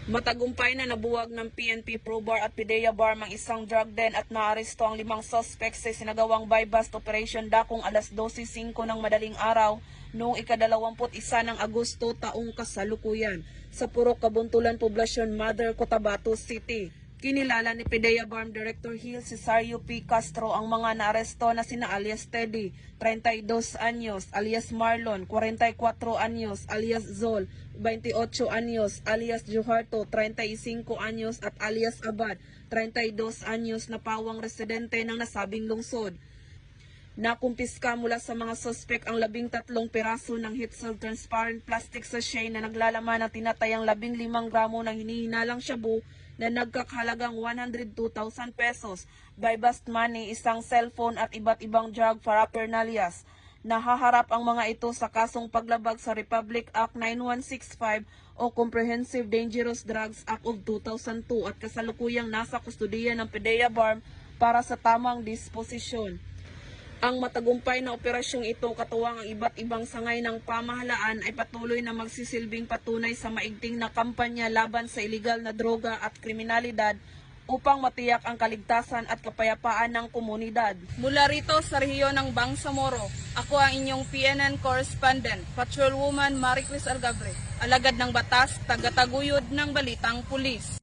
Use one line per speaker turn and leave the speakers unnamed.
Matagumpay na nabuwag ng PNP Probar at PDEA Barm ang isang drug den at naaresto ang 5 suspects sa sinagawang buy-bust operation dakong alas 12:05 ng madaling araw noong ika-21 ng Agosto taong kasalukuyan sa Purok Kabuntulan Poblasyon, Mother Cotabato City. Kinilala ni PDEA Barm Director Gil Cesario P. Castro ang mga naaresto na sina alias Teddy, 32 anyos, alias Marlon, 44 anyos, alias Zol, 28 anyos, alias Joharto, 35 anyos at alias Abad, 32 anyos na pawang residente ng nasabing lungsod. Nakumpiska mula sa mga suspek ang 13 piraso ng heat-sealed transparent plastic sachet na naglalaman ng tinatayang 15 gramo ng hinihinalang shabu na nagkakahalagang 102,000 pesos, buy-bust money, isang cellphone at iba't ibang drug paraphernalias. Nahaharap ang mga ito sa kasong paglabag sa Republic Act 9165 o Comprehensive Dangerous Drugs Act of 2002 at kasalukuyang nasa kustudiya ng PDEA Barm para sa tamang disposisyon. Ang matagumpay na operasyong ito katuwang ang iba't ibang sangay ng pamahalaan ay patuloy na magsisilbing patunay sa maigting na kampanya laban sa iligal na droga at kriminalidad upang matiyak ang kaligtasan at kapayapaan ng komunidad. Mula rito sa rehiyon ng Bangsamoro, ako ang inyong PNN correspondent, Patrolwoman Maricris Algabre, alagad ng batas, tagataguyod ng Balitang Pulis.